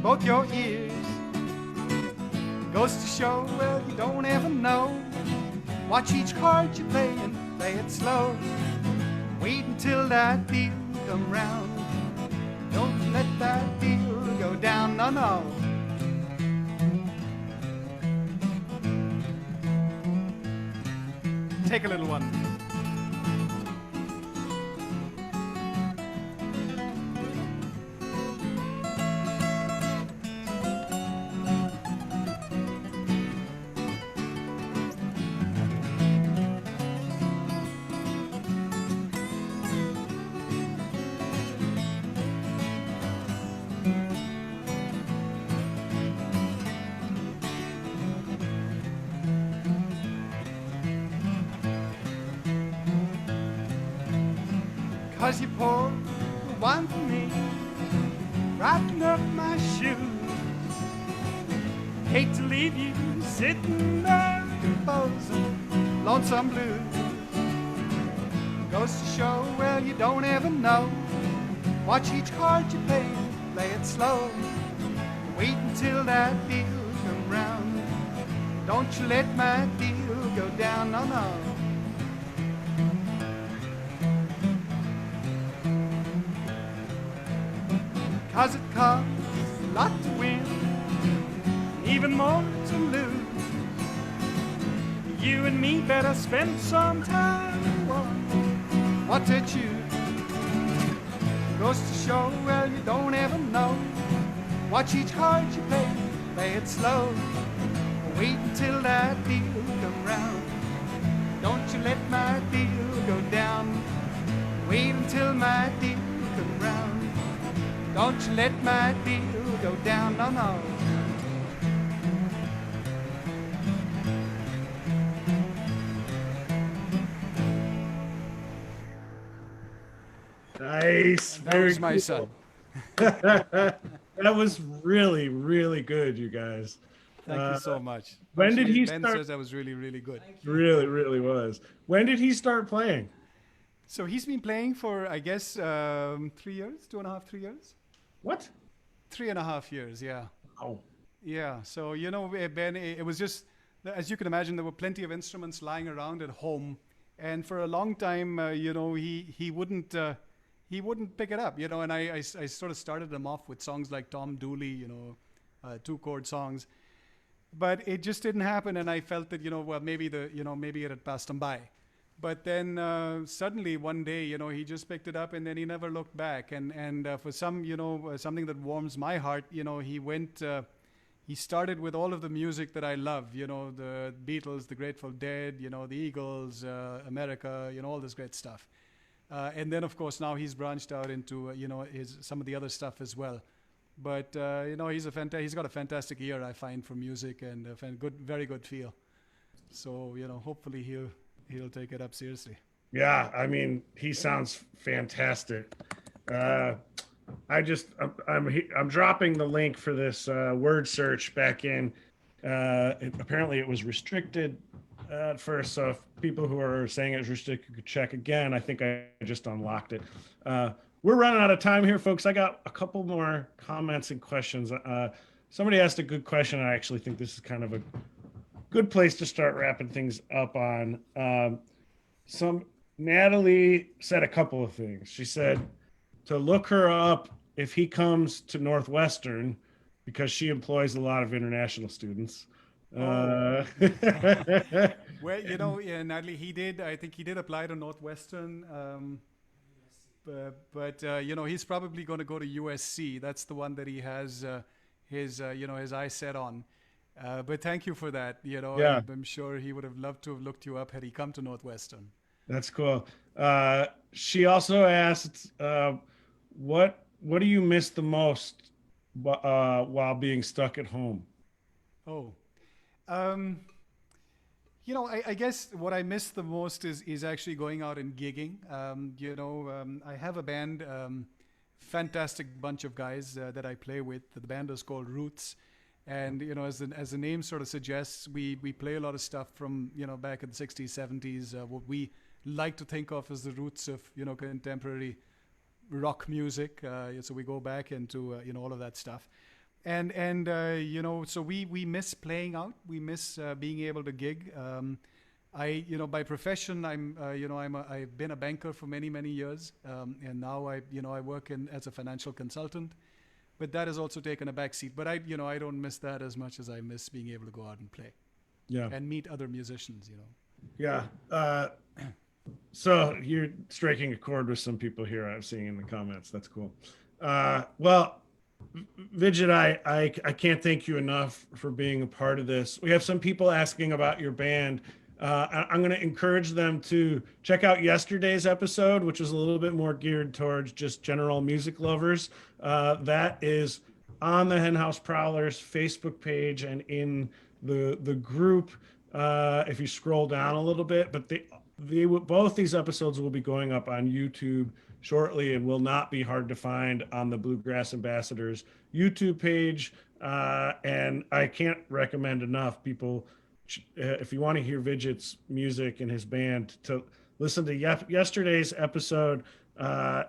both your ears. Goes to show, well, you don't ever know. Watch each card you play and play it slow. Wait until that deal come round. Don't you let that deal go down, no, no. Take a little one. Cause you poured the wine for me, wrapping up my shoes. Hate to leave you sitting there composing lonesome blues. Goes to show, well, you don't ever know. Watch each card you play it slow. Wait until that deal come round. Don't you let my deal go down, no, no. Cause it costs a lot to win, even more to lose. You and me better spend some time on what to choose. Goes to show, well, you don't ever know. Watch each card you play it slow. Wait until that deal come round. Don't you let my deal go down. Wait until my deal come round. Don't you let my deal go down, no, no. Nice. That Very was my cool. son. That was really, really good, you guys. Thank you so much. When did he Ben start? says that was really, really good. Really, really was. When did he start playing? So he's been playing for, I guess, 3 years, 2.5, 3 years? What? 3.5 years, yeah. Oh. Yeah, so, you know, Ben, it was just, as you can imagine, there were plenty of instruments lying around at home. And for a long time, you know, he wouldn't pick it up, you know, and I sort of started him off with songs like Tom Dooley, you know, 2-chord songs. But it just didn't happen, and I felt that, you know, well, maybe it had passed him by. But then suddenly one day, you know, he just picked it up, and then he never looked back. And for some, you know, something that warms my heart, you know, he started with all of the music that I love, you know, the Beatles, the Grateful Dead, you know, the Eagles, America, you know, all this great stuff. And then, of course, now he's branched out into, you know, some of the other stuff as well. But, you know, he's got a fantastic ear, I find, for music, and a very good feel. So, you know, hopefully he'll take it up seriously. Yeah, I mean, he sounds fantastic. I'm dropping the link for this word search back in. Apparently, it was restricted at first, so if people who are saying it was restricted could check again. I think I just unlocked it. We're running out of time here, folks. I got a couple more comments and questions. Somebody asked a good question. I actually think this is kind of a good place to start wrapping things up on. Natalie said a couple of things. She said to look her up if he comes to Northwestern because she employs a lot of international students. Well, you know, yeah, Natalie, I think he did apply to Northwestern. But you know, he's probably going to go to USC. That's the one that he has his eyes set on. But thank you for that. You know, yeah. I'm sure he would have loved to have looked you up had he come to Northwestern. That's cool. She also asked, what do you miss the most while being stuck at home? Oh, um, I guess what I miss the most is actually going out and gigging. I have a band, fantastic bunch of guys that I play with. The band is called Roots, and as the name sort of suggests, we play a lot of stuff from back in the '60s, '70s, what we like to think of as the roots of contemporary rock music. So we go back into all of that stuff, and so we miss playing out. We miss being able to gig. By profession, I've been a banker for many years, and now I work as a financial consultant. But that has also taken a backseat. But I don't miss that as much as I miss being able to go out and play Yeah. and meet other musicians. Yeah. So you're striking a chord with some people here I'm seeing in the comments. That's cool. Well, Vijit, I can't thank you enough for being a part of this. We have some people asking about your band. I'm going to encourage them to check out yesterday's episode, which was a little bit more geared towards just general music lovers. That is on the Henhouse Prowlers Facebook page and in the group. If you scroll down a little bit, but both these episodes will be going up on YouTube shortly and will not be hard to find on the Bluegrass Ambassadors YouTube page. And I can't recommend enough people, if you want to hear Vijit's music and his band, to listen to yesterday's episode.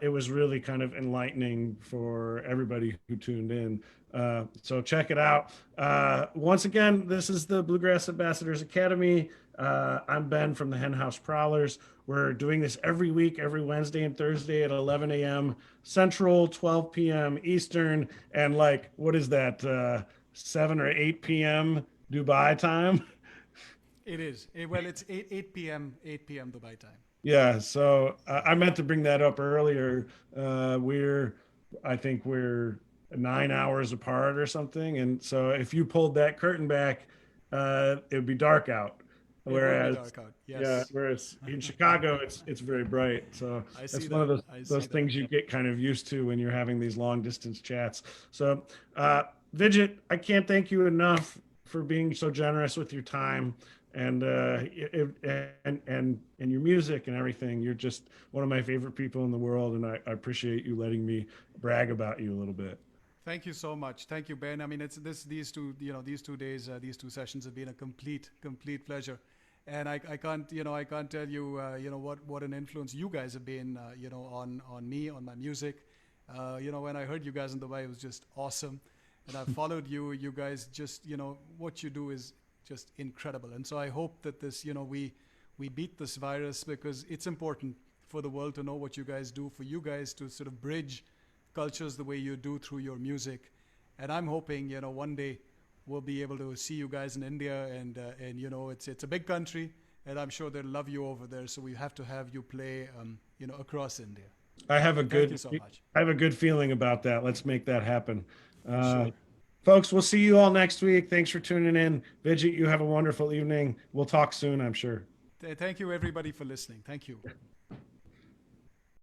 It was really kind of enlightening for everybody who tuned in. So check it out. Once again, this is the Bluegrass Ambassadors Academy. I'm Ben from the Henhouse Prowlers. We're doing this every week, every Wednesday and Thursday at 11 a.m. Central, 12 p.m. Eastern, and what is that, 7 or 8 p.m. Dubai time? It is. It's 8 p.m. Dubai time. Yeah, so I meant to bring that up earlier. I think we're 9 hours apart or something, and so if you pulled that curtain back, it would be dark out. Whereas, dark out. Yes. yeah, whereas in Chicago, it's very bright. So that's one of those things you get kind of used to when you're having these long distance chats. So, Vijit, I can't thank you enough for being so generous with your time and your music and everything. You're just one of my favorite people in the world, and I appreciate you letting me brag about you a little bit. Thank you so much. Thank you, Ben. I mean, these 2 days, these 2 sessions have been a complete pleasure. And I can't tell you, what an influence you guys have been, on me, on my music. When I heard you guys in Dubai, it was just awesome. And I've followed you. You guys just, what you do is just incredible. And so I hope that this, we beat this virus, because it's important for the world to know what you guys do, for you guys to sort of bridge cultures the way you do through your music. And I'm hoping, one day we'll be able to see you guys in India, and it's a big country, and I'm sure they'll love you over there. So we have to have you play, across India. Thank you so much. I have a good feeling about that. Let's make that happen. Sure. Folks, we'll see you all next week. Thanks for tuning in. Vijit, you have a wonderful evening. We'll talk soon, I'm sure. Thank you, everybody, for listening. Thank you.